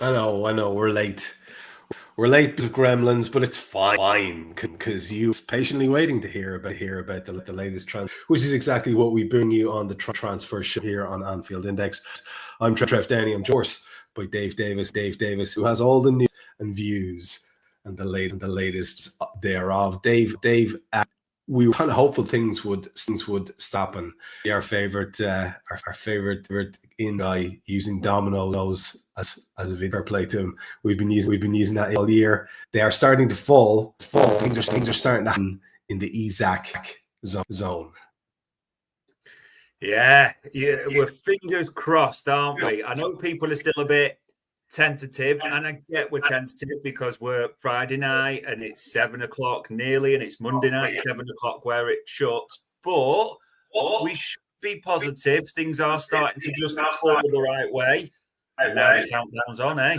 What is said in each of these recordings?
I know, we're late. We're late with Gremlins, but it's fine because you patiently waiting to hear about the latest transfer, which is exactly what we bring you on the transfer show here on Anfield Index. I'm Trev Downey. I'm joined by Dave Davis, who has all the news and views and the latest thereof. Dave, we were kind of hopeful things would stop, and our favorite in guy using dominoes as a video play to him. We've been using that all year. They are starting to fall. Things are starting to happen in the Isak zone. Yeah, we're fingers crossed, aren't we? I know people are still a bit tentative, and I get we're tentative because we're Friday night and it's 7 o'clock nearly, and it's Monday night 7 o'clock where it shuts. But we should be positive. Things are starting to just fall the right way, and now the countdown's on, eh?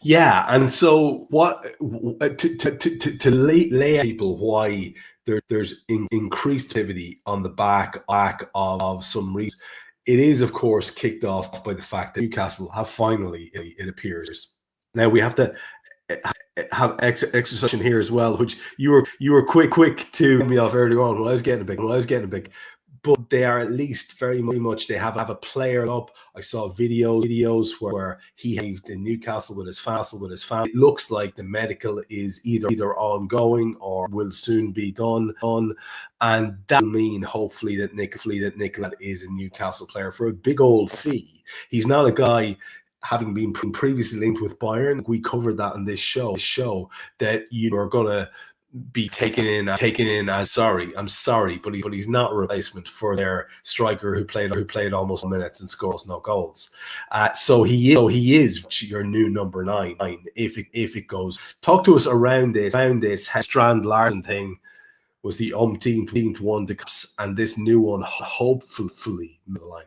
Yeah, and so what to lay people why there's increased activity on the back of some reasons. It is, of course, kicked off by the fact that Newcastle have finally, it appears. Now we have to have exercise here as well, which you were quick to me off earlier on when I was getting a big. But they are at least very much, they have a player up. I saw videos where he haved in Newcastle with his family. It looks like the medical is either ongoing or will soon be done. And that will mean hopefully that Nicola is a Newcastle player for a big old fee. He's not a guy having been previously linked with Bayern. We covered that in this show that you are going to be taken in as sorry, but he's not a replacement for their striker who played almost minutes and scores no goals. So he is your new number 9 if it goes. Talk to us around this Strand Larsen thing. Was the umpteenth one and this new one hopefully the line.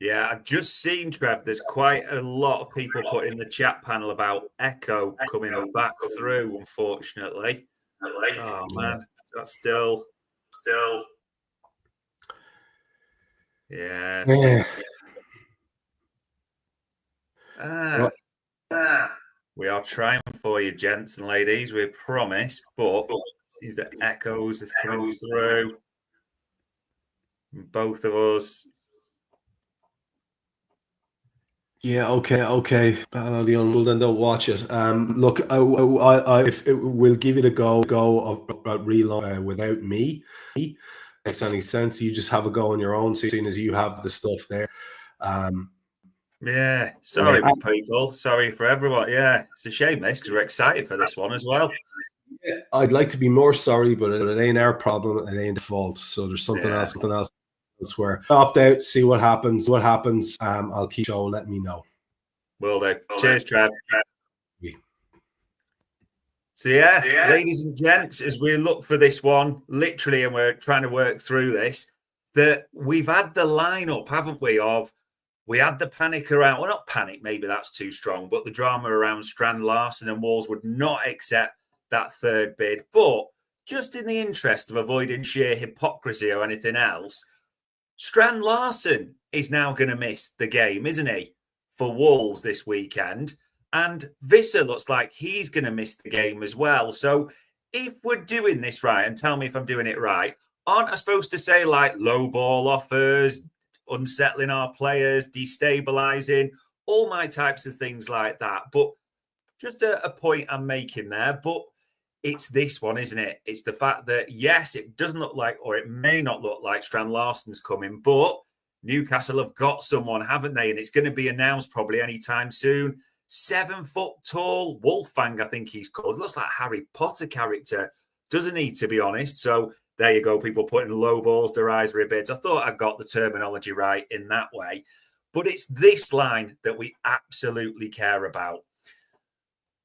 Yeah, I've just seen, Trev, there's quite a lot of people put in the chat panel about Echo coming back through, unfortunately. Oh, man, that's still... Yeah. We are trying for you, gents and ladies, we promise, but these the echoes is coming through. Both of us. Yeah, okay. Well, then don't watch it. Look, we'll give it a go of reload without me. Makes any sense? You just have a go on your own, seeing as you have the stuff there. Yeah, sorry, people. Sorry for everyone. Yeah, it's a shame this because we're excited for this one as well. Yeah, I'd like to be more sorry, but it ain't our problem. It ain't the fault. So there's something else elsewhere. Opt out, see what happens. I'll keep show. Let me know. Will do. Cheers, Trev. So yeah, ladies and gents, as we look for this one, literally, and we're trying to work through this, that we've had the lineup, haven't we? We had the panic around, well, not panic, maybe that's too strong, but the drama around Strand Larsen, and Wolves would not accept that third bid. But just in the interest of avoiding sheer hypocrisy or anything else, Strand Larsen is now going to miss the game, isn't he, for Wolves this weekend? And Visser looks like he's going to miss the game as well. So if we're doing this right, and tell me if I'm doing it right, aren't I supposed to say like low ball offers, unsettling our players, destabilising, all my types of things like that? But just a point I'm making there, but it's this one, isn't it? It's the fact that, yes, it doesn't look like, or it may not look like Strand Larsen's coming, but Newcastle have got someone, haven't they? And it's going to be announced probably anytime soon. 7 foot tall, Wolfgang, I think he's called. Looks like a Harry Potter character, doesn't he, to be honest? So there you go, people putting low balls, derisory bids. I thought I got the terminology right in that way. But it's this line that we absolutely care about.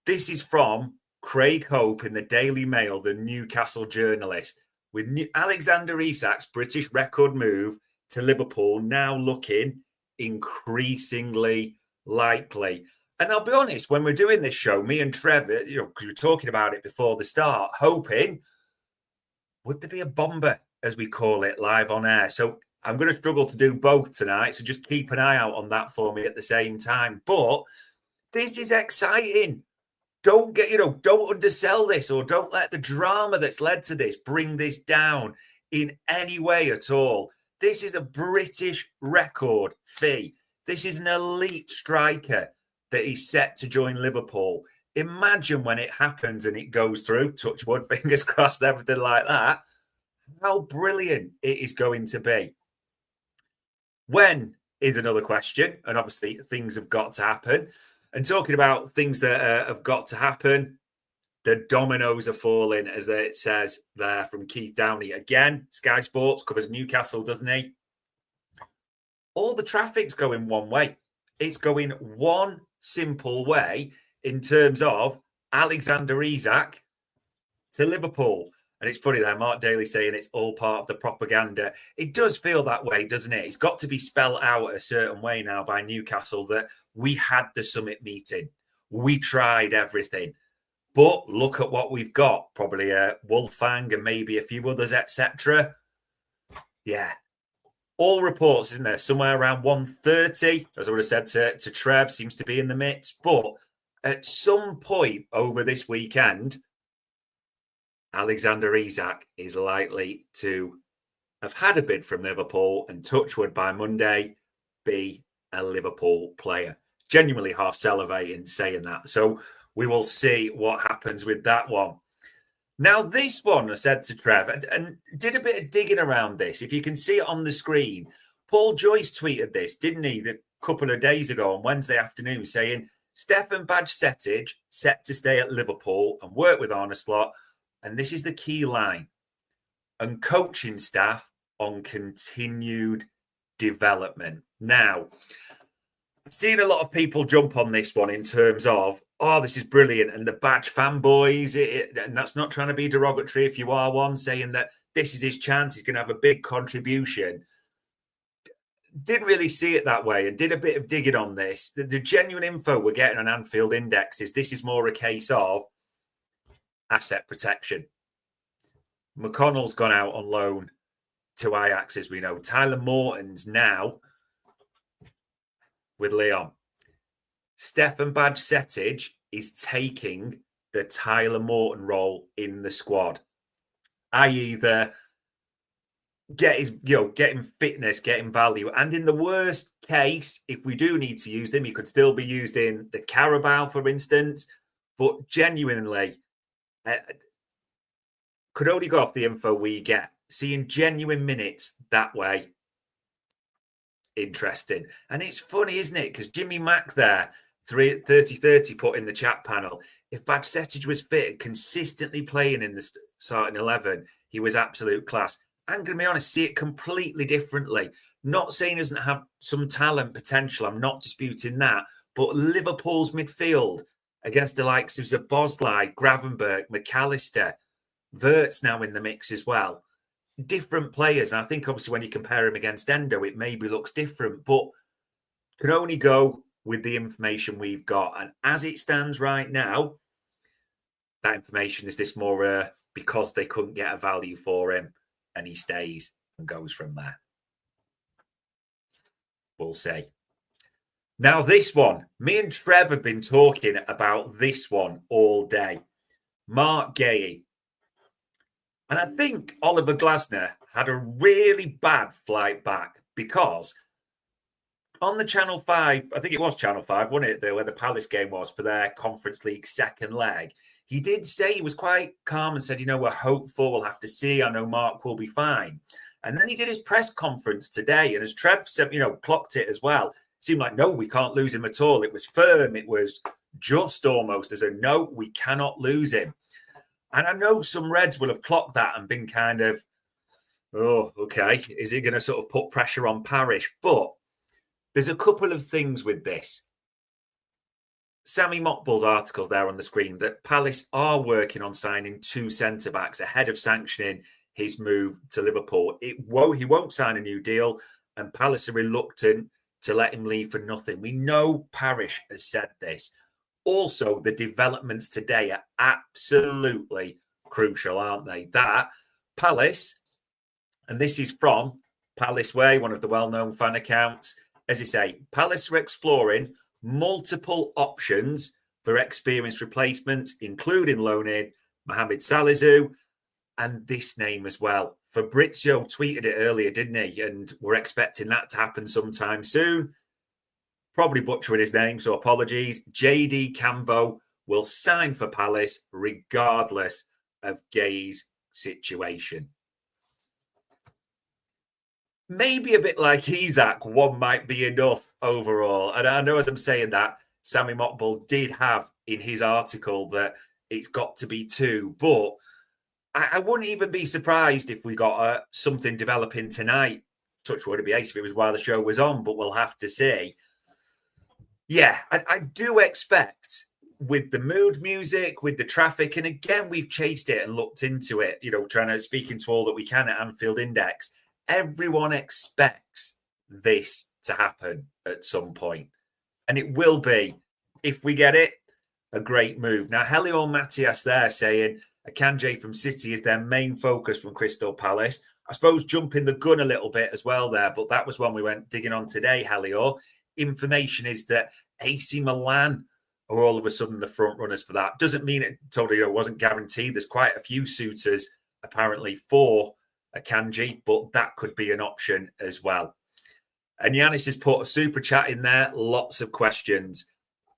This is from Craig Hope in the Daily Mail, the Newcastle journalist, with Alexander Isak's British record move to Liverpool now looking increasingly likely. And I'll be honest, when we're doing this show, me and Trev, we were talking about it before the start, hoping, would there be a bomber, as we call it, live on air? So I'm going to struggle to do both tonight, so just keep an eye out on that for me at the same time. But this is exciting. Don't undersell this, or don't let the drama that's led to this bring this down in any way at all. This is a British record fee. This is an elite striker that is set to join Liverpool. Imagine when it happens and it goes through, touch wood, fingers crossed, everything like that, how brilliant it is going to be. When is another question, and obviously things have got to happen. And talking about things that have got to happen, the dominoes are falling, as it says there from Keith Downey. Again, Sky Sports covers Newcastle, doesn't he? All the traffic's going one way. It's going one simple way in terms of Alexander Isak to Liverpool. And it's funny there, Mark Daly saying it's all part of the propaganda. It does feel that way, doesn't it? It's got to be spelled out a certain way now by Newcastle that we had the summit meeting. We tried everything. But look at what we've got. Probably a Wolfgang and maybe a few others, etc. Yeah. All reports, isn't there? Somewhere around 130, as I would have said to Trev, seems to be in the mix. But at some point over this weekend, Alexander Isak is likely to have had a bid from Liverpool and, touchwood, by Monday, be a Liverpool player. Genuinely half salivating saying that. So we will see what happens with that one. Now, this one, I said to Trev, and did a bit of digging around this. If you can see it on the screen, Paul Joyce tweeted this, didn't he, a couple of days ago on Wednesday afternoon, saying, Stefan Bajcetic set to stay at Liverpool and work with Arne Slot. And this is the key line. And coaching staff on continued development. Now, I've seen a lot of people jump on this one in terms of, oh, this is brilliant. And the Badge fanboys, and that's not trying to be derogatory if you are one, saying that this is his chance, he's going to have a big contribution. Didn't really see it that way and did a bit of digging on this. The genuine info we're getting on Anfield Index is this is more a case of asset protection. McConnell's gone out on loan to Ajax, as we know. Tyler Morton's now with Lyon. Stefan Bajcetic is taking the Tyler Morton role in the squad, i.e. getting fitness, getting value. And in the worst case, if we do need to use him, he could still be used in the Carabao, for instance. But genuinely, could only go off the info we get. Seeing genuine minutes that way, interesting. And it's funny, isn't it? Because Jimmy Mack there, 30-30 put in the chat panel, if Bajcetic was fit and consistently playing in the starting 11, he was absolute class. I'm going to be honest, see it completely differently. Not saying he doesn't have some talent potential. I'm not disputing that. But Liverpool's midfield against the likes of Szoboszlai, Gravenberch, McAllister, Wirtz now in the mix as well. Different players. And I think obviously when you compare him against Endo, it maybe looks different, but can only go with the information we've got. And as it stands right now, that information is this more because they couldn't get a value for him and he stays and goes from there. We'll see. Now, this one, me and Trev have been talking about this one all day. Marc Guehi. And I think Oliver Glasner had a really bad flight back because on the Channel 5, I think it was Channel 5, wasn't it, where the Palace game was for their Conference League second leg, he did say he was quite calm and said, we're hopeful, we'll have to see. I know Mark will be fine. And then he did his press conference today. And as Trev said, clocked it as well. Seemed like, no, we can't lose him at all. It was firm. It was just almost as a no, we cannot lose him. And I know some Reds will have clocked that and been kind of, oh, okay, is he going to sort of put pressure on Parish? But there's a couple of things with this. Sammy Mockbull's articles there on the screen that Palace are working on signing 2 centre-backs ahead of sanctioning his move to Liverpool. He won't sign a new deal, and Palace are reluctant to let him leave for nothing. We know Parish has said this. Also, the developments today are absolutely crucial, aren't they? That Palace, and this is from Palace Way, one of the well-known fan accounts. As I say, Palace are exploring multiple options for experienced replacements, including loan-in Mohamed Salisu and this name as well. Fabrizio tweeted it earlier, didn't he? And we're expecting that to happen sometime soon. Probably butchering his name, so apologies. JD Cambo will sign for Palace regardless of Guehi's situation. Maybe a bit like Isak, one might be enough overall. And I know as I'm saying that, Sammy Mokbul did have in his article that it's got to be two. But I wouldn't even be surprised if we got something developing tonight. Touch wood, it'd be ace if it was while the show was on, but we'll have to see. Yeah, I do expect with the mood music, with the traffic, and again, we've chased it and looked into it, trying to speak into all that we can at Anfield Index. Everyone expects this to happen at some point. And it will be, if we get it, a great move. Now, Helior Matias there saying Akanji from City is their main focus from Crystal Palace. I suppose jumping the gun a little bit as well there, but that was one we went digging on today, Helior. Information is that AC Milan are all of a sudden the front runners for that. Doesn't mean it totally wasn't guaranteed. There's quite a few suitors apparently for Akanji, but that could be an option as well. And Yanis has put a super chat in there. Lots of questions.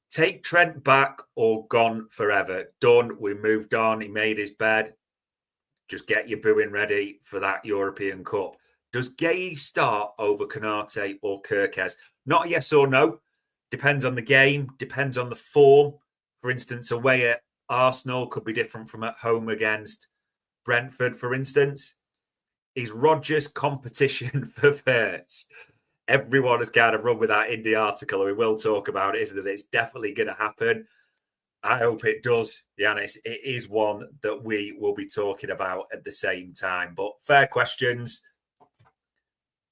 Take Trent back or gone forever? Done. We moved on. He made his bed. Just get your booing ready for that European Cup. Does Guehi start over Konate or Kirkes? Not a yes or no. Depends on the game. Depends on the form. For instance, away at Arsenal could be different from at home against Brentford, for instance. Is Rodgers competition for Verts? Everyone has kind of run with that in the article, and we will talk about it, isn't it? It's definitely going to happen. I hope it does, Yanis. It is one that we will be talking about at the same time. But fair questions.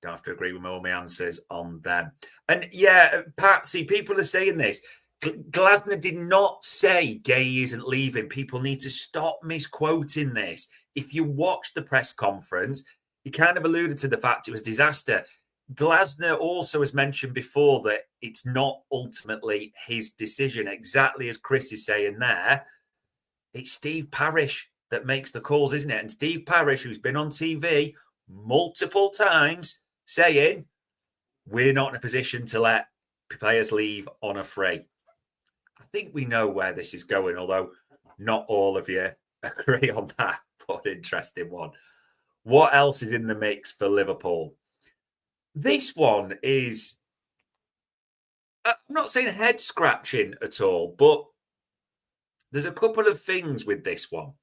Don't have to agree with all my answers on them. And yeah, Pat, see, people are saying this. Glasner did not say Guehi isn't leaving. People need to stop misquoting this. If you watch the press conference, he kind of alluded to the fact it was disaster. Glasner also has mentioned before that it's not ultimately his decision, exactly as Chris is saying there. It's Steve Parish that makes the calls, isn't it? And Steve Parish, who's been on TV multiple times, saying, we're not in a position to let players leave on a free. I think we know where this is going, although not all of you agree on that, but an interesting one. What else is in the mix for Liverpool? This one is, I'm not saying head scratching at all, but there's a couple of things with this one.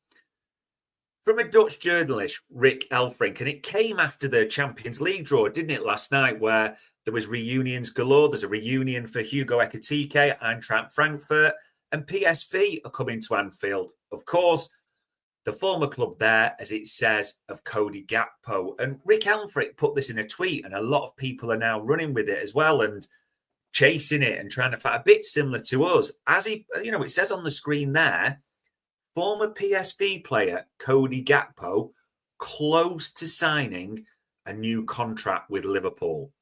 From a Dutch journalist, Rick Elfrink, and it came after the Champions League draw, didn't it, last night, where there was reunions galore. There's a reunion for Hugo Ekitike, Eintracht Frankfurt, and PSV are coming to Anfield. Of course, the former club there, as it says, of Cody Gakpo. And Rick Elfrink put this in a tweet, and a lot of people are now running with it as well and chasing it and trying to fight a bit similar to us. As he, it says on the screen there, former PSV player Cody Gakpo close to signing a new contract with Liverpool.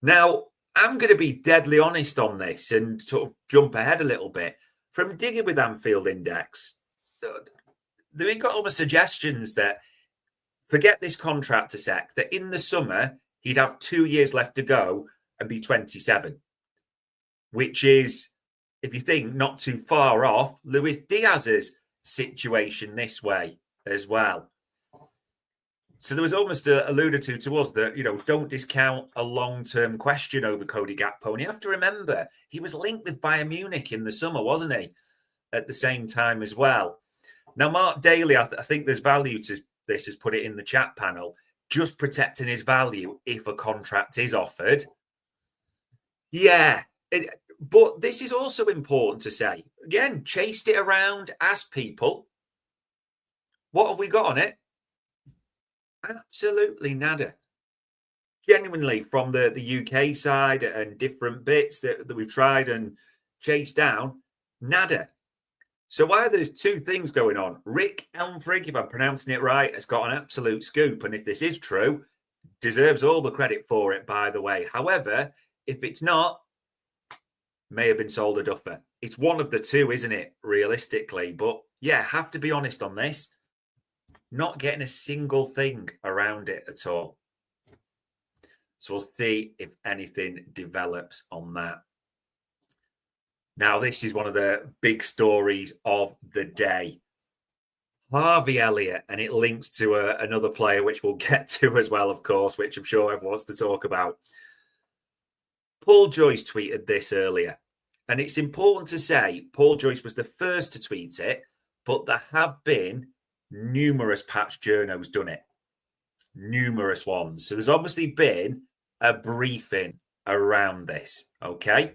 Now, I'm going to be deadly honest on this and sort of jump ahead a little bit. From digging with Anfield Index, we've got all the suggestions that forget this contract a sec, that in the summer, he'd have 2 years left to go and be 27, which is, if you think, not too far off Luis Diaz's situation this way as well. So there was almost alluded to us that, don't discount a long-term question over Cody Gakpo. And you have to remember, he was linked with Bayern Munich in the summer, wasn't he? At the same time as well. Now, Mark Daly, I think there's value to this, has put it in the chat panel, just protecting his value if a contract is offered. Yeah, but this is also important to say. Again, chased it around, asked people, what have we got on it? Absolutely nada. Genuinely, from the UK side and different bits that we've tried and chased down, nada. So either there's two things going on. Rick Elmfrig, if I'm pronouncing it right, has got an absolute scoop. And if this is true, Deserves all the credit for it, by the way. However, if it's not, may have been sold a duffer. It's one of the two, isn't it, realistically? But yeah, have to be honest on this. Not getting a single thing around it at all. So we'll see if anything develops on that. Now, this is one of the big stories of the day. Harvey Elliott, and it links to another player, which we'll get to as well, of course, which I'm sure everyone wants to talk about. Paul Joyce tweeted this earlier, and it's important to say Paul Joyce was the first to tweet it, but there have been numerous patch journos done it. Numerous ones. So there's obviously been a briefing around this, okay?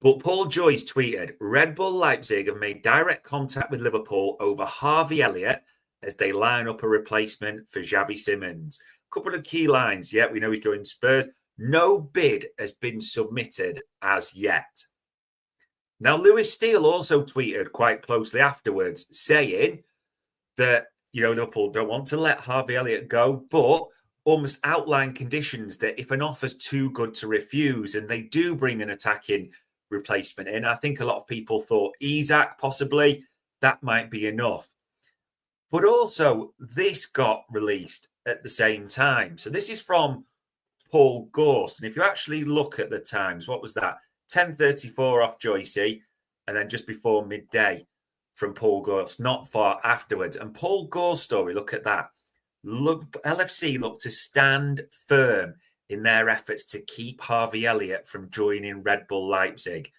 But Paul Joyce tweeted, Red Bull Leipzig have made direct contact with Liverpool over Harvey Elliott as they line up a replacement for Xavi Simons. A couple of key lines. Yeah, we know he's joined Spurs. No bid has been submitted as yet. Now, Lewis Steele also tweeted quite closely afterwards, saying that, Liverpool don't want to let Harvey Elliott go, but almost outline conditions that if an offer's too good to refuse and they do bring an attacking replacement in, I think a lot of people thought Isak possibly, that might be enough. But also, this got released at the same time. So this is from Paul Gorst. And if you actually look at the times, what was that? 10:34 off Joycey, and then just before midday from Paul Gorst, not far afterwards. And Paul Gorst's story, look at that. LFC look to stand firm in their efforts to keep Harvey Elliott from joining Red Bull Leipzig.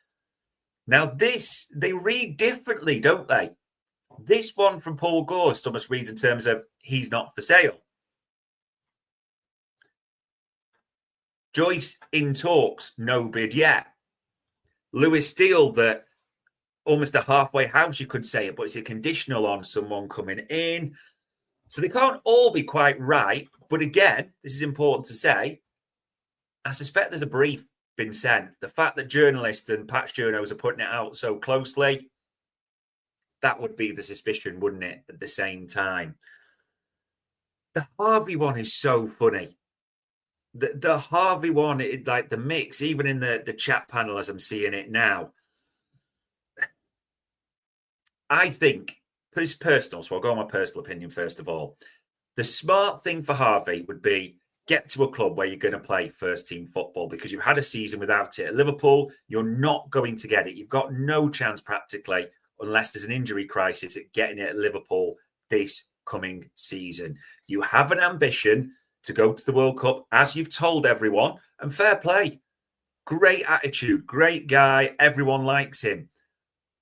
Now, this, they read differently, don't they? This one from Paul Gorst almost reads in terms of he's not for sale. Joyce in talks, no bid yet. Lewis Steele, that almost a halfway house, you could say it, but it's a conditional on someone coming in. So they can't all be quite right. But again, this is important to say, I suspect there's a brief been sent. The fact that journalists and patch journos are putting it out so closely, that would be the suspicion, wouldn't it, at the same time? The Harvey one is so funny. The Harvey one, like the mix, even in the chat panel as I'm seeing it now, I think, it's personal, so I'll go on my personal opinion first of all. The smart thing for Harvey would be get to a club where you're going to play first team football, because you've had a season without it. At Liverpool, you're not going to get it. You've got no chance practically, unless there's an injury crisis, at getting it at Liverpool this coming season. You have an ambition to go to the World Cup, as you've told everyone, and fair play. Great attitude, great guy. Everyone likes him.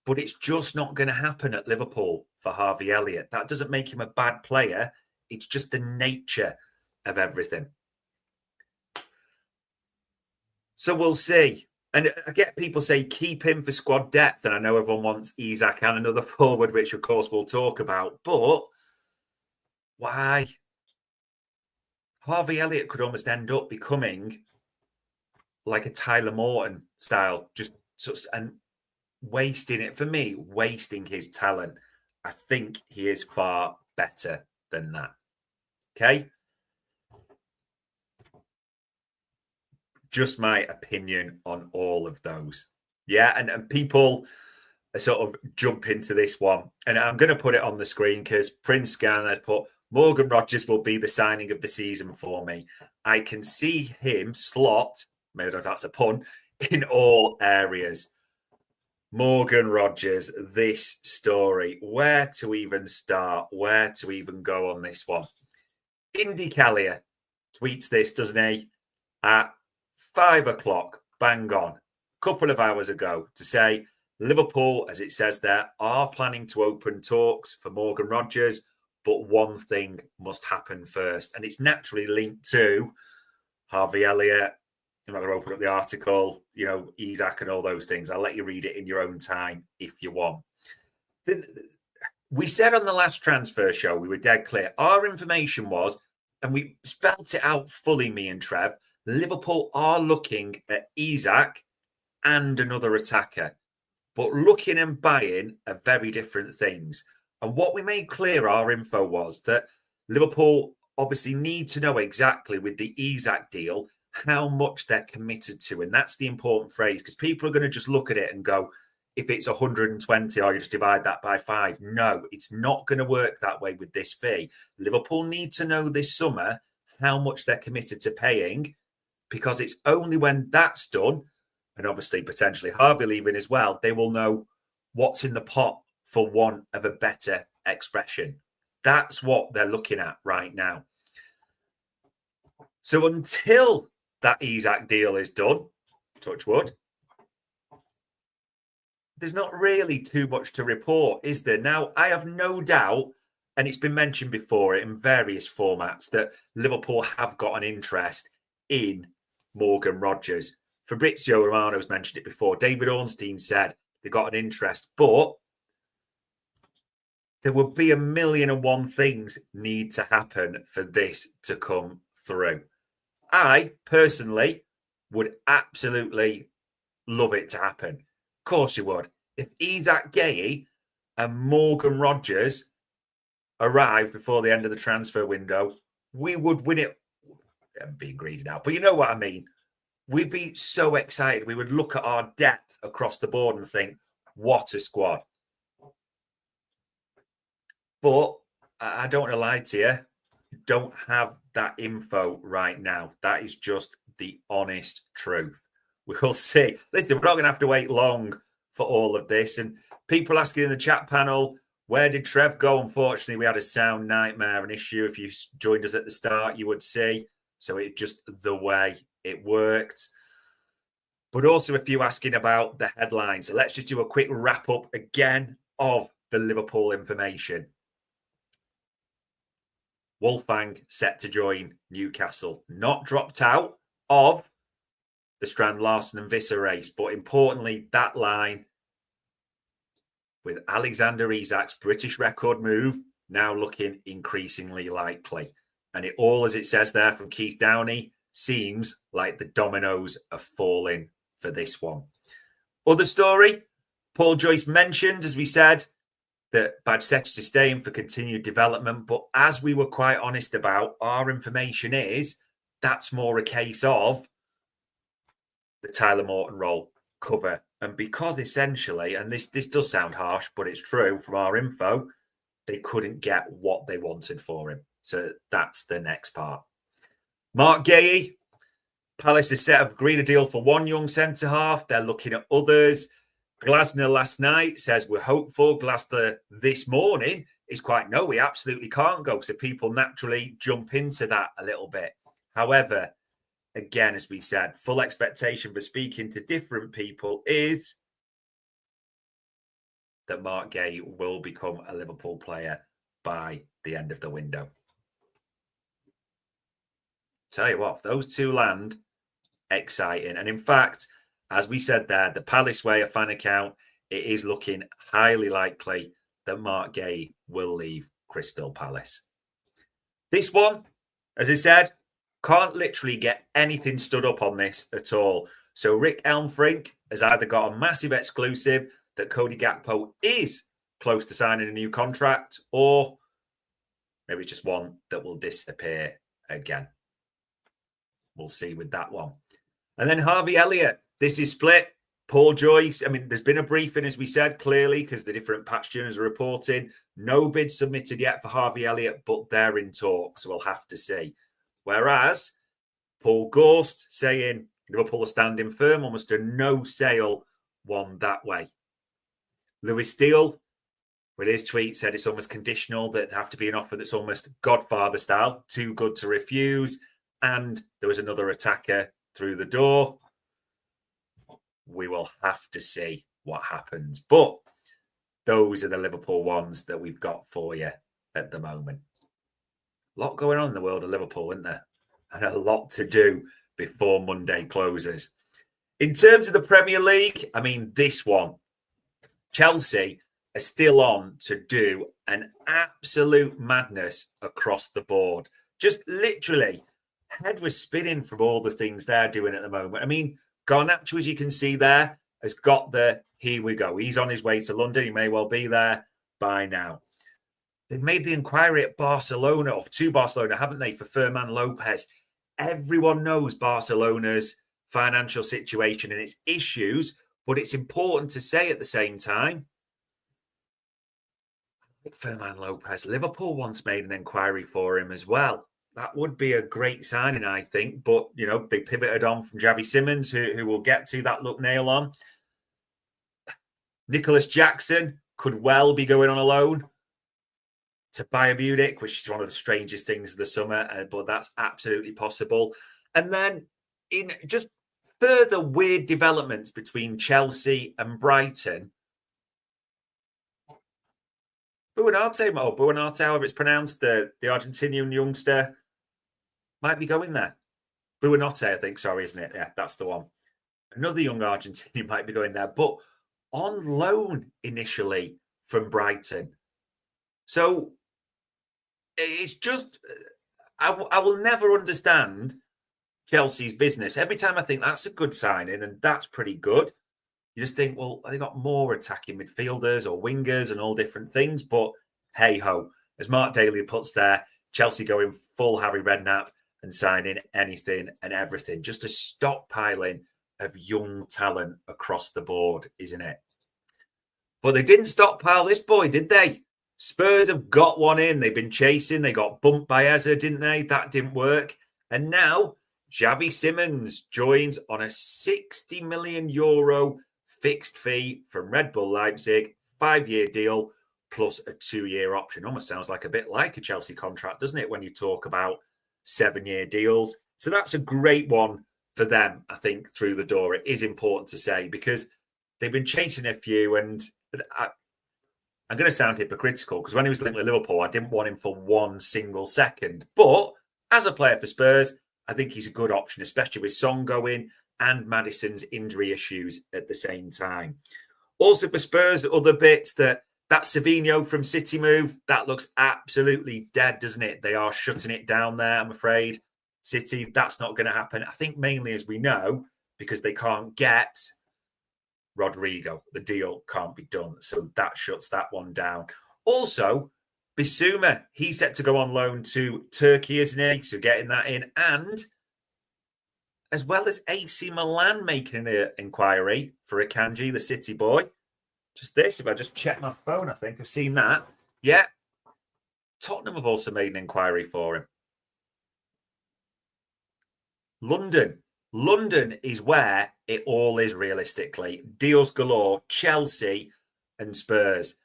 But it's just not going to happen at Liverpool for Harvey Elliott. That doesn't make him a bad player. It's just the nature of everything. So we'll see. And I get people say keep him for squad depth. And I know everyone wants Isak and another forward, which of course we'll talk about. But why? Harvey Elliott could almost end up becoming like a Tyler Morton style, and wasting it, for me, wasting his talent. I think he is far better than that. Okay? Just my opinion on all of those. Yeah, and people sort of jump into this one. And I'm going to put it on the screen because Prince Garner put, Morgan Rogers will be the signing of the season for me. I can see him slot, maybe I don't know if that's a pun, in all areas. Morgan Rogers, this story, where to even start, where to even go on this one. Indy Callier tweets this, doesn't he, at 5 o'clock, bang on, a couple of hours ago, to say Liverpool, as it says there, are planning to open talks for Morgan Rogers, but one thing must happen first. And it's naturally linked to Harvey Elliott. I'm not going to open up the article, Isak and all those things. I'll let you read it in your own time if you want. We said on the last transfer show, we were dead clear. Our information was, and we spelt it out fully, me and Trev, Liverpool are looking at Isak and another attacker. But looking and buying are very different things. And what we made clear, our info was that Liverpool obviously need to know exactly with the Isak deal how much they're committed to. And that's the important phrase, because people are going to just look at it and go, if it's 120, or you just divide that by 5. No, it's not going to work that way with this fee. Liverpool need to know this summer how much they're committed to paying, because it's only when that's done, and obviously potentially Harvey leaving as well, they will know what's in the pot, for want of a better expression. That's what they're looking at right now. So until that Isak deal is done, touch wood, there's not really too much to report, is there? Now, I have no doubt, and it's been mentioned before in various formats, that Liverpool have got an interest in Morgan Rogers. Fabrizio Romano's mentioned it before. David Ornstein said they got an interest, but there would be 1,000,001 things need to happen for this to come through. I personally would absolutely love it to happen. Of course you would. If Isak Guehi and Morgan Rogers arrive before the end of the transfer window, we would win it. I'm being greedy now, but you know what I mean. We'd be so excited. We would look at our depth across the board and think, what a squad. But I don't want to lie to you. Don't have that info right now. That is just the honest truth. We will see. Listen, we're not going to have to wait long for all of this. And people asking in the chat panel, where did Trev go? Unfortunately, we had a sound nightmare, an issue. If you joined us at the start, you would see. So it just the way it worked. But also a few asking about the headlines. So let's just do a quick wrap up again of the Liverpool information. Wolfgang set to join Newcastle. Not dropped out of the Strand Larsen and Visser race, but importantly, that line with Alexander Isak's British record move now looking increasingly likely. And it all, as it says there from Keith Downey, seems like the dominoes are falling for this one. Other story, Paul Joyce mentioned, as we said, that Bajcetic is staying for continued development. But as we were quite honest about, our information is that's more a case of the Tyler Morton role cover. And because essentially, and this does sound harsh, but it's true from our info, they couldn't get what they wanted for him. So that's the next part. Marc Guehi, Palace has set up agreed a deal for one young centre-half. They're looking at others. Glasner last night says we're hopeful. Glasner this morning is quite, no, we absolutely can't go. So people naturally jump into that a little bit. However, again, as we said, full expectation for speaking to different people is that Marc Guehi will become a Liverpool player by the end of the window. Tell you what, if those two land, exciting. And in fact, as we said there, the Palace Way, a fan account, it is looking highly likely that Marc Guehi will leave Crystal Palace. This one, as I said, can't literally get anything stood up on this at all. So Rick Elmfrink has either got a massive exclusive that Cody Gakpo is close to signing a new contract, or maybe it's just one that will disappear again. We'll see with that one. And then Harvey Elliott. This is split. Paul Joyce. I mean, there's been a briefing, as we said, clearly, because the different patch tuners are reporting. No bid submitted yet for Harvey Elliott, but they're in talk, so we'll have to see. Whereas Paul Gorst saying Liverpool are standing firm, almost a no sale one that way. Lewis Steele, with his tweet, said it's almost conditional, that have to be an offer that's almost Godfather style, too good to refuse. And there was another attacker through the door. We will have to see what happens. But those are the Liverpool ones that we've got for you at the moment. A lot going on in the world of Liverpool, isn't there? And a lot to do before Monday closes. In terms of the Premier League, I mean, this one, Chelsea are still on to do an absolute madness across the board. Just literally, head was spinning from all the things they're doing at the moment. I mean, Garnacho, as you can see there, has got the, here we go. He's on his way to London. He may well be there by now. They've made the inquiry at Barcelona, or to Barcelona, haven't they, for Ferman Lopez? Everyone knows Barcelona's financial situation and its issues, but it's important to say at the same time, Ferman Lopez, Liverpool once made an inquiry for him as well. That would be a great signing, I think. But, they pivoted on from Xavi Simons, who we'll get to that look nail on. Nicholas Jackson could well be going on a loan to Bayern Munich, which is one of the strangest things of the summer, but that's absolutely possible. And then in just further weird developments between Chelsea and Brighton, Buonarte, however it's pronounced, the Argentinian youngster, might be going there. Buonarte, I think, sorry, isn't it? Yeah, that's the one. Another young Argentinian might be going there, but on loan initially from Brighton. So it's just, I will never understand Chelsea's business. Every time I think that's a good signing and that's pretty good, you just think, well, they got more attacking midfielders or wingers and all different things. But hey ho, as Mark Daly puts there, Chelsea going full Harry Redknapp and signing anything and everything. Just a stockpiling of young talent across the board, isn't it? But they didn't stockpile this boy, did they? Spurs have got one in. They've been chasing. They got bumped by Eza, didn't they? That didn't work. And now Xavi Simons joins on a €60 million fixed fee from Red Bull Leipzig, 5-year deal plus a 2-year option. Almost sounds like a bit like a Chelsea contract, doesn't it, when you talk about 7-year deals? So that's a great one for them, I think, through the door. It is important to say because they've been chasing a few, and I'm going to sound hypocritical because when he was linked with Liverpool, I didn't want him for 1 single second. But as a player for Spurs, I think he's a good option, especially with Son going and Maddison's injury issues at the same time. Also for Spurs, other bits that Savinho from City move, that looks absolutely dead, doesn't it? They are shutting it down there, I'm afraid. City, that's not going to happen. I think mainly, as we know, because they can't get Rodrigo. The deal can't be done. So that shuts that one down. Also, Bissouma, he's set to go on loan to Turkey, isn't he? So getting that in. And as well as AC Milan making an inquiry for Akanji, the City boy. Just this, if I just check my phone, I think I've seen that. Yeah. Tottenham have also made an inquiry for him. London is where it all is realistically. Deals galore, Chelsea and Spurs.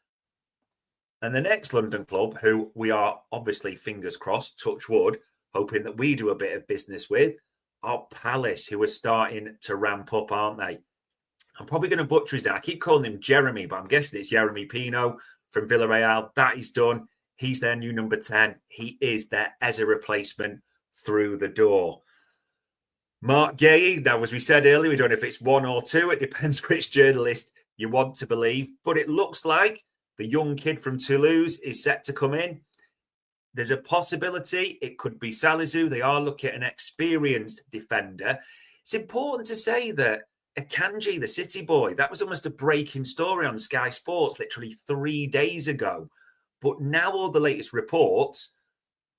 And the next London club, who we are obviously, fingers crossed, touch wood, hoping that we do a bit of business with, are Palace, who are starting to ramp up, aren't they? I'm probably going to butcher his name. I keep calling him Jeremy, but I'm guessing it's Jeremy Pino from Villarreal. That is done. He's their new number 10. He is their Eza replacement through the door. Marc Guehi, now, as we said earlier, we don't know if it's 1 or 2. It depends which journalist you want to believe. But it looks like the young kid from Toulouse is set to come in. There's a possibility it could be Salisu. They are looking at an experienced defender. It's important to say that Akanji, the City boy, that was almost a breaking story on Sky Sports literally 3 days ago. But now all the latest reports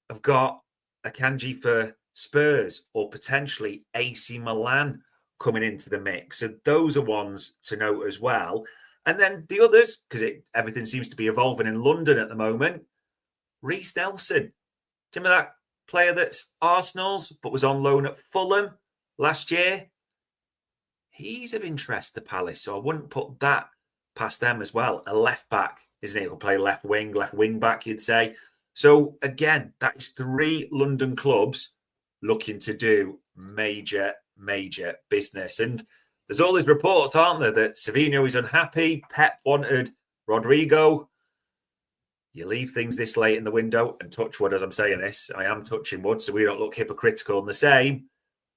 have got Akanji for Spurs or potentially AC Milan coming into the mix. So those are ones to note as well. And then the others, because everything seems to be evolving in London at the moment. Reece Nelson. Do you remember that player that's Arsenal's but was on loan at Fulham last year? He's of interest to Palace, so I wouldn't put that past them as well. A left back, isn't it? He'll play left wing back, you'd say. So again, that is 3 London clubs looking to do major business. And there's all these reports, aren't there, that Savinho is unhappy. Pep wanted Rodrigo. You leave things this late in the window, and touch wood as I'm saying this, I am touching wood, so we don't look hypocritical and the same.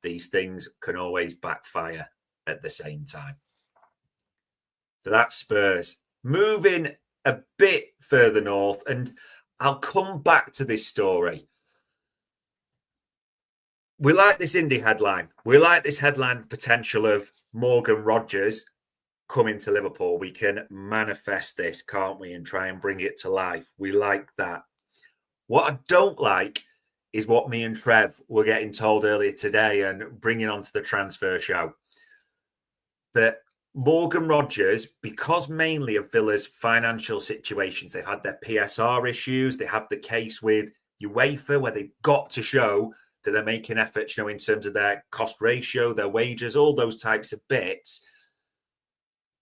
These things can always backfire at the same time. So that's Spurs. Moving a bit further north, and I'll come back to this story. We like this indie headline. We like this headline potential of Morgan Rogers coming to Liverpool. We can manifest this, can't we, and try and bring it to life. We like that. What I don't like is what me and Trev were getting told earlier today and bringing onto the transfer show. That Morgan Rodgers, because mainly of Villa's financial situations, they've had their PSR issues, they have the case with UEFA where they've got to show that they're making efforts, in terms of their cost ratio, their wages, all those types of bits,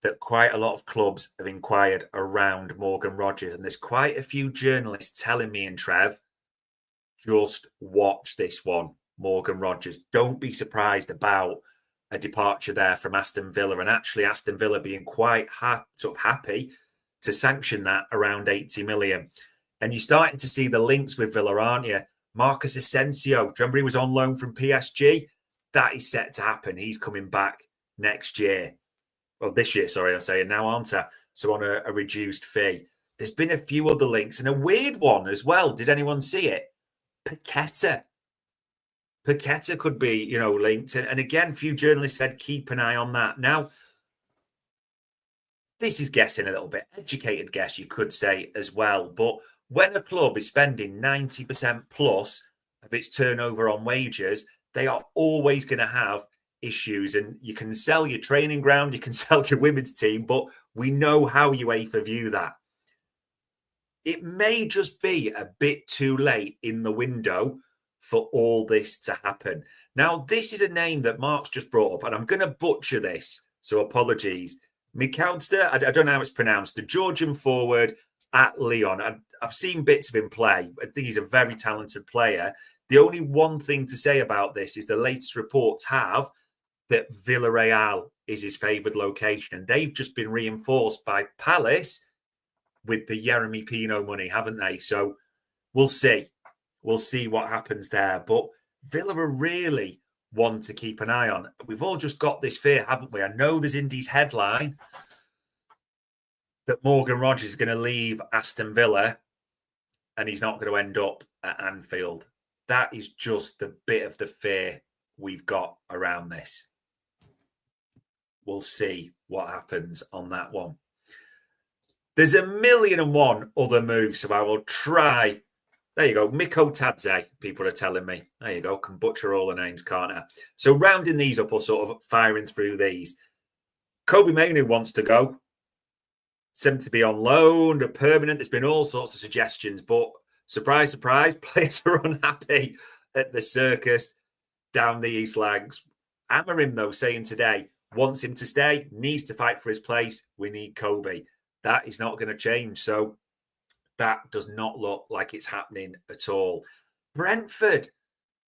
that quite a lot of clubs have inquired around Morgan Rodgers. And there's quite a few journalists telling me and Trev, just watch this one, Morgan Rodgers. Don't be surprised about a departure there from Aston Villa. And actually Aston Villa being quite happy to sanction that around 80 million. And you're starting to see the links with Villa, aren't you? Marcus Asensio, do you remember he was on loan from PSG? That is set to happen. He's coming back next year. Well, this year, sorry, I'm saying now, aren't I? So on a reduced fee. There's been a few other links and a weird one as well. Did anyone see it? Paqueta could be, linked. And again, a few journalists said, keep an eye on that. Now, this is guessing a little bit. Educated guess, you could say as well. But when a club is spending 90% plus of its turnover on wages, they are always going to have issues. And you can sell your training ground, you can sell your women's team, but we know how UEFA view that. It may just be a bit too late in the window for all this to happen. Now, this is a name that Mark's just brought up, and I'm going to butcher this, so apologies. Mikauster, I don't know how it's pronounced, the Georgian forward at Lyon. I've seen bits of him play. I think he's a very talented player. The only one thing to say about this is the latest reports have that Villarreal is his favoured location, and they've just been reinforced by Palace with the Jeremy Pino money, haven't they? So we'll see. We'll see what happens there. But Villa are really one to keep an eye on. We've all just got this fear, haven't we? I know there's Indy's headline that Morgan Rodgers is going to leave Aston Villa and he's not going to end up at Anfield. That is just the bit of the fear we've got around this. We'll see what happens on that one. There's 1,000,001 other moves, so I will try. There you go. Miko Tadze, people are telling me. There you go. Can butcher all the names, can't I? So rounding these up or sort of firing through these. Kobe Mainu wants to go. Seemed to be on loan or permanent. There's been all sorts of suggestions, but surprise, surprise, players are unhappy at the circus down the East Lancs. Amarim, though, saying today, wants him to stay, needs to fight for his place. We need Kobe. That is not going to change. So that does not look like it's happening at all. Brentford.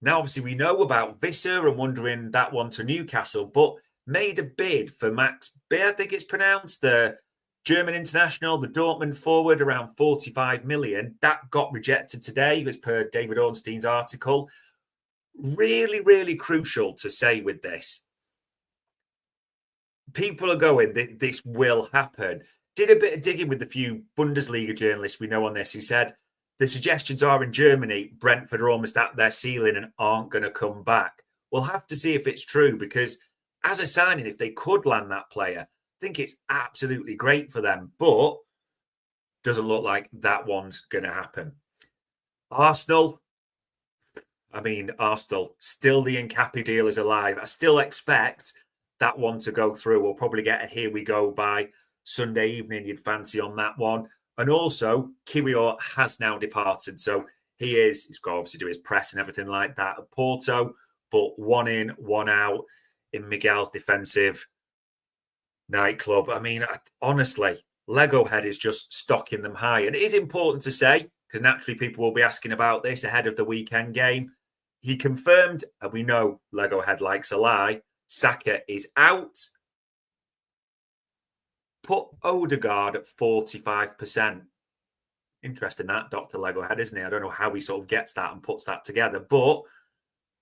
Now, obviously, we know about Visser and wondering that one to Newcastle, but made a bid for Max Guehi, I think it's pronounced, the German international, the Dortmund forward, around 45 million. That got rejected today, as per David Ornstein's article. Really, really crucial to say with this. People are going, this will happen. Did a bit of digging with a few Bundesliga journalists we know on this who said the suggestions are in Germany, Brentford are almost at their ceiling and aren't going to come back. We'll have to see if it's true because as a signing, if they could land that player, I think it's absolutely great for them, but doesn't look like that one's going to happen. Arsenal, still the Nkappi deal is alive. I still expect that one to go through. We'll probably get a here we go by Sunday evening, you'd fancy on that one. And also, Kiwior has now departed. So he's got to obviously do his press and everything like that at Porto, but one in, one out in Miguel's defensive nightclub. Honestly, Lego Head is just stocking them high. And it is important to say, because naturally people will be asking about this ahead of the weekend game. He confirmed, and we know Lego Head likes a lie, Saka is out. Put Odegaard at 45%. Interesting that, Dr. Lego Head, isn't he? I don't know how he sort of gets that and puts that together, but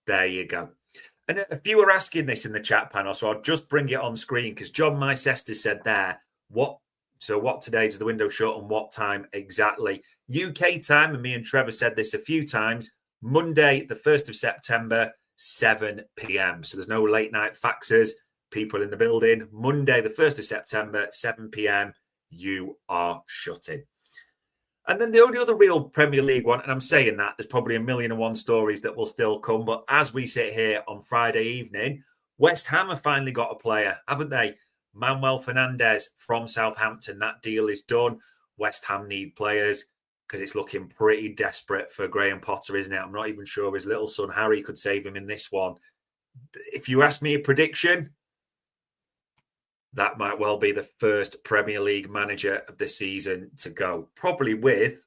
there you go. And a few are asking this in the chat panel, so I'll just bring it on screen because John Mycester said there, what today does the window shut and what time exactly? UK time, and me and Trevor said this a few times, Monday, the 1st of September, 7 p.m. So there's no late night faxers. people in the building. Monday, the 1st of September, 7 p.m, you are shutting. And then the only other real Premier League one, and I'm saying that, there's probably a million and one stories that will still come, but as we sit here on Friday evening, West Ham have finally got a player, haven't they? Manuel Fernandes from Southampton. That deal is done. West Ham need players because it's looking pretty desperate for Graham Potter, isn't it? I'm not even sure his little son Harry could save him in this one. If you ask me a prediction, that might well be the first Premier League manager of the season to go, probably with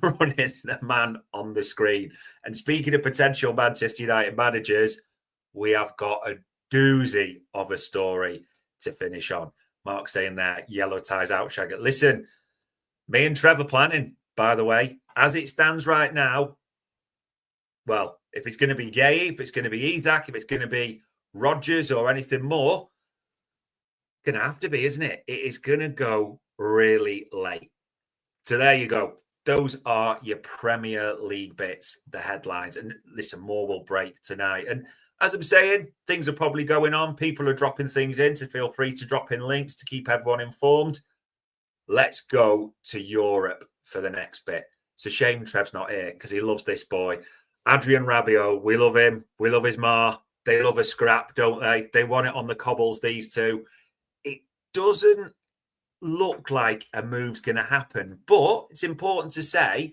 running the man on the screen. And speaking of potential Manchester United managers, we have got a doozy of a story to finish on. Mark saying there, yellow ties out, Shagger. Listen, me and Trev are planning, by the way, as it stands right now. Well, if it's going to be Guehi, if it's going to be Isak, if it's going to be Rodgers or anything more, going to have to be, isn't it? It is going to go really late. So there you go. Those are your Premier League bits, the headlines. And listen, more will break tonight. And as I'm saying, things are probably going on. People are dropping things in, so feel free to drop in links to keep everyone informed. Let's go to Europe for the next bit. It's a shame Trev's not here because he loves this boy. Adrien Rabiot, we love him. We love his ma. They love a scrap, don't they? They want it on the cobbles, these two. It doesn't look like a move's going to happen, but it's important to say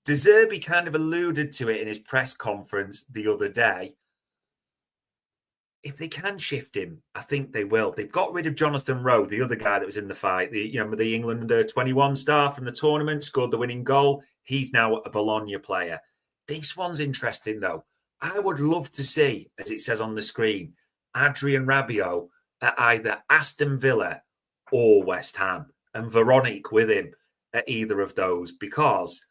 De Zerbi kind of alluded to it in his press conference the other day. If they can shift him, I think they will. They've got rid of Jonathan Rowe, the other guy that was in the fight, the England under-21 star from the tournament, scored the winning goal. He's now a Bologna player. This one's interesting, though. I would love to see, as it says on the screen, Adrien Rabiot at either Aston Villa or West Ham, and Veronique with him at either of those, because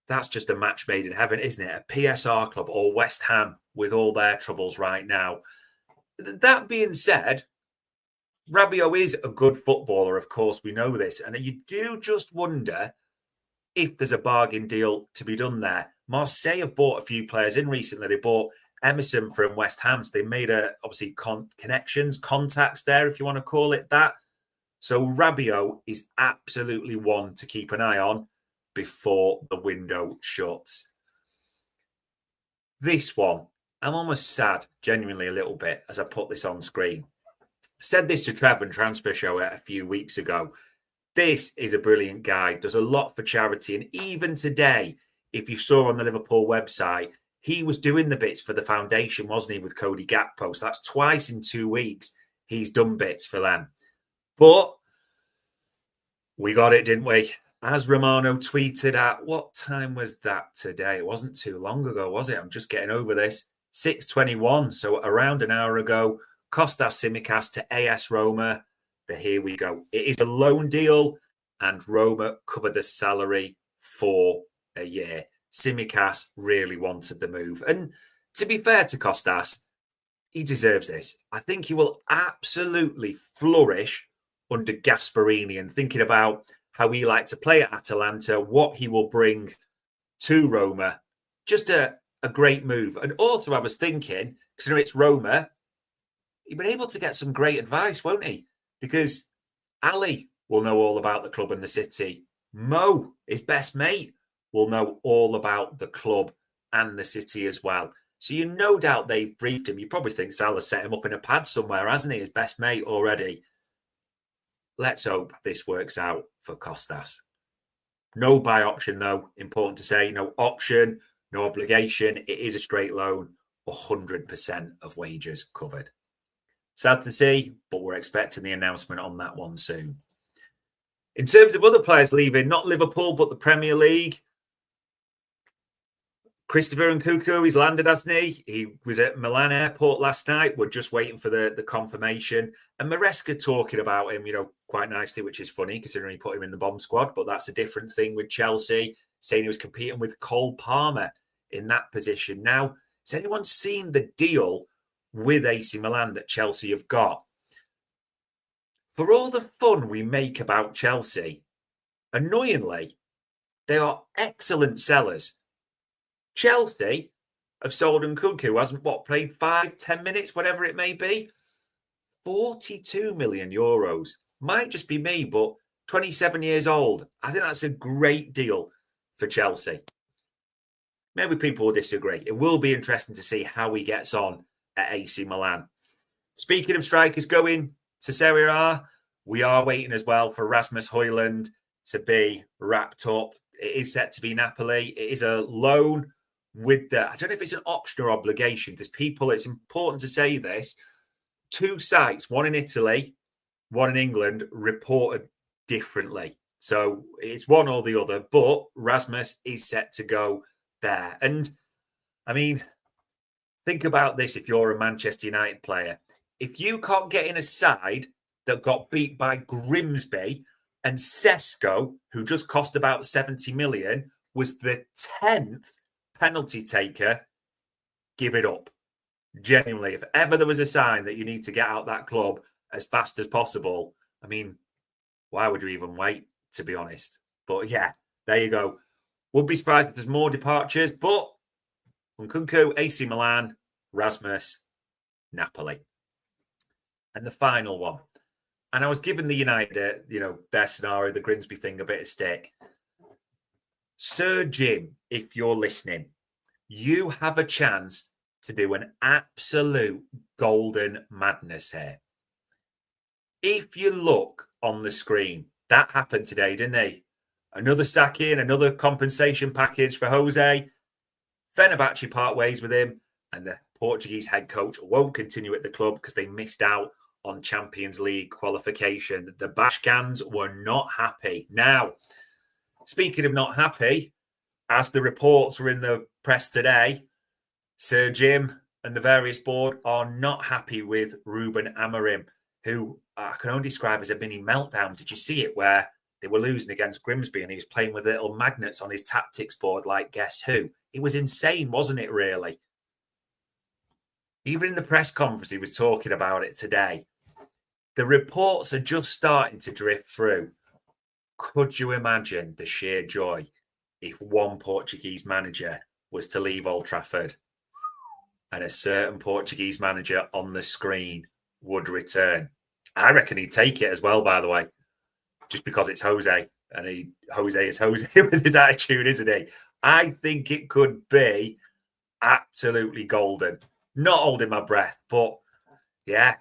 that's just a match made in heaven, isn't it? A PSR club or West Ham with all their troubles right now. That being said, Rabiot is a good footballer, of course, we know this, and you do just wonder if there's a bargain deal to be done there. Marseille have bought a few players in recently. They bought Emerson from West Ham, so they made obviously connections, contacts there, if you want to call it that. So Rabiot is absolutely one to keep an eye on before the window shuts. This one, I'm almost sad, genuinely a little bit, as I put this on screen. Said this to Trev and Transfer Show a few weeks ago. This is a brilliant guy, does a lot for charity. And even today, if you saw on the Liverpool website, he was doing the bits for the foundation, wasn't he, with Cody Gakpo? So that's twice in 2 weeks he's done bits for them. But we got it, didn't we? As Romano tweeted at, what time was that today? It wasn't too long ago, was it? I'm just getting over this. 6:21, so around an hour ago. Kostas Tsimikas to AS Roma. But here we go. It is a loan deal, and Roma covered the salary for a year. Tsimikas really wanted the move. And to be fair to Kostas, he deserves this. I think he will absolutely flourish under Gasperini, and thinking about how he liked to play at Atalanta, what he will bring to Roma. Just a great move. And also I was thinking, because it's Roma, he'll be able to get some great advice, won't he? Because Ali will know all about the club and the city. Mo, his best mate, will know all about the club and the city as well. So you no doubt they've briefed him. You probably think Salah's set him up in a pad somewhere, hasn't he? His best mate already. Let's hope this works out for Kostas. No buy option, though. Important to say. No option, no obligation. It is a straight loan. 100% of wages covered. Sad to see, but we're expecting the announcement on that one soon. In terms of other players leaving, not Liverpool, but the Premier League, Christopher Nkunku, he's landed, hasn't he? He was at Milan Airport last night. We're just waiting for the confirmation. And Maresca talking about him, quite nicely, which is funny considering he put him in the bomb squad. But that's a different thing with Chelsea, saying he was competing with Cole Palmer in that position. Now, has anyone seen the deal with AC Milan that Chelsea have got? For all the fun we make about Chelsea, annoyingly, they are excellent sellers. Chelsea have sold Nkunku, hasn't played 5-10 minutes, whatever it may be. €42 million. Might just be me, but 27 years old. I think that's a great deal for Chelsea. Maybe people will disagree. It will be interesting to see how he gets on at AC Milan. Speaking of strikers going to Serie A, we are waiting as well for Rasmus Højlund to be wrapped up. It is set to be Napoli. It is a loan with I don't know if it's an option or obligation, because it's important to say this. 2 sites, one in Italy, one in England, reported differently. So it's one or the other, but Rasmus is set to go there. And I mean, think about this if you're a Manchester United player. If you can't get in a side that got beat by Grimsby and Sesko, who just cost about 70 million, was the 10th penalty taker, give it up. Genuinely, if ever there was a sign that you need to get out that club as fast as possible, I mean, why would you even wait, to be honest? But yeah, there you go. Would be surprised if there's more departures, but Nkunku, AC Milan, Rasmus, Napoli. And the final one. And I was giving the United, their scenario, the Grimsby thing, a bit of stick. Sir Jim, if you're listening, you have a chance to do an absolute golden madness here. If you look on the screen, that happened today, didn't they? Another sacking, another compensation package for Jose. Fenerbahce part ways with him, and the Portuguese head coach won't continue at the club because they missed out on Champions League qualification. The Bashkans were not happy. Now, speaking of not happy, as the reports were in the press today, Sir Jim and the various board are not happy with Ruben Amorim, who I can only describe as a mini meltdown. Did you see it where they were losing against Grimsby and he was playing with little magnets on his tactics board like guess who? It was insane, wasn't it, really? Even in the press conference, he was talking about it today. The reports are just starting to drift through. Could you imagine the sheer joy if one Portuguese manager was to leave Old Trafford and a certain Portuguese manager on the screen would return? I reckon he'd take it as well, by the way, just because it's Jose. And Jose is Jose with his attitude, isn't he? I think it could be absolutely golden. Not holding my breath, but yeah,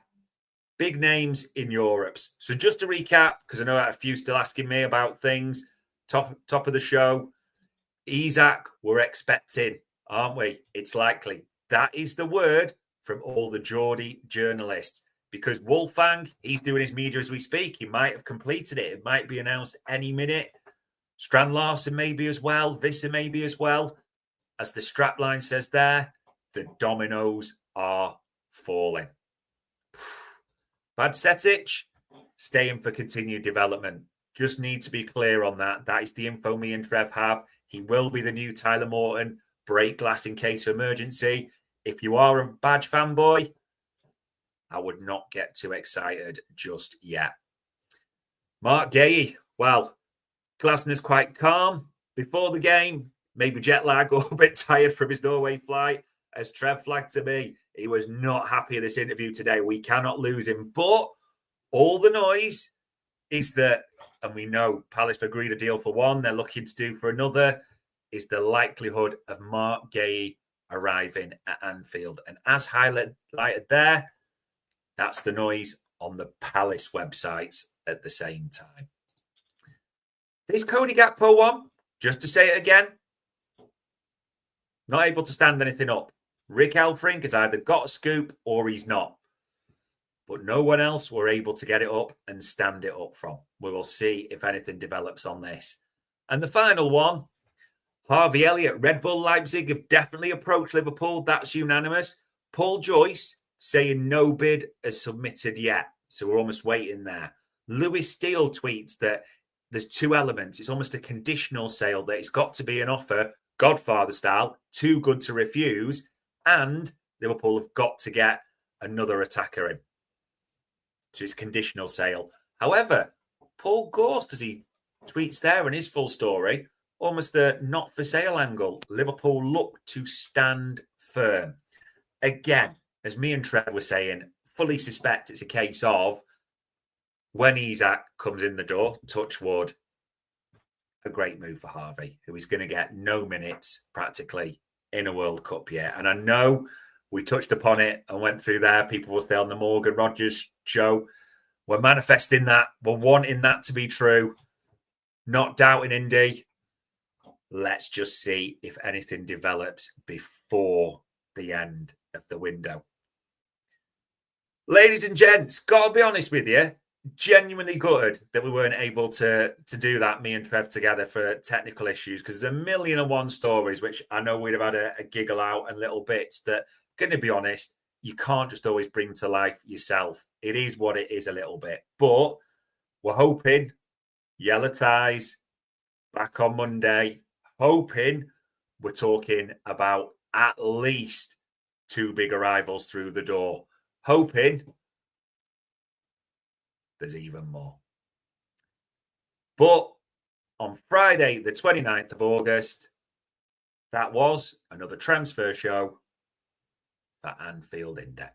big names in Europe. So just to recap, because I know a few still asking me about things, top of the show, Isak, we're expecting, aren't we? It's likely. That is the word from all the Geordie journalists. Because Wolfgang, he's doing his media as we speak. He might have completed it. It might be announced any minute. Strand Larsen maybe as well. Visser maybe as well. As the strapline says there, the dominoes are falling. Bajcetic, staying for continued development. Just need to be clear on that. That is the info me and Trev have. He will be the new Tyler Morton. Break glass in case of emergency. If you are a Badge fanboy, I would not get too excited just yet. Marc Guehi, well, Glasner's quite calm before the game. Maybe jet lag or a bit tired from his Norway flight. As Trev flagged to me, he was not happy at this interview today. We cannot lose him. But all the noise is that, and we know Palace agreed a deal for one, they're looking to do for another, is the likelihood of Marc Guehi arriving at Anfield. And as highlighted there, that's the noise on the Palace websites at the same time. This Cody Gakpo one, just to say it again, not able to stand anything up. Rick Elfrink has either got a scoop or he's not. But no one else were able to get it up and stand it up from. We will see if anything develops on this. And the final one, Harvey Elliott, Red Bull Leipzig have definitely approached Liverpool. That's unanimous. Paul Joyce saying no bid is submitted yet. So we're almost waiting there. Lewis Steele tweets that there's two elements. It's almost a conditional sale, that it's got to be an offer, Godfather style, too good to refuse, and Liverpool have got to get another attacker in. So it's a conditional sale. However, Paul Gorst, as he tweets there in his full story, almost the not for sale angle. Liverpool look to stand firm. Again, as me and Trev were saying, fully suspect it's a case of when Isak comes in the door, touch wood, a great move for Harvey, who is going to get no minutes practically in a World Cup year. And I know we touched upon it and went through there. People will stay on the Morgan Rogers show. We're manifesting that. We're wanting that to be true. Not doubting Indy. Let's just see if anything develops before the end of the window. Ladies and gents, gotta be honest with you, genuinely gutted that we weren't able to do that, me and Trev together, for technical issues, because there's a million and one stories which I know we'd have had a giggle out and little bits that, going to be honest, you can't just always bring to life yourself. It is what it is a little bit. But we're hoping yellow ties back on Monday, hoping we're talking about at least 2 big arrivals through the door, hoping there's even more. But on Friday, the 29th of August, that was another transfer show for Anfield Index.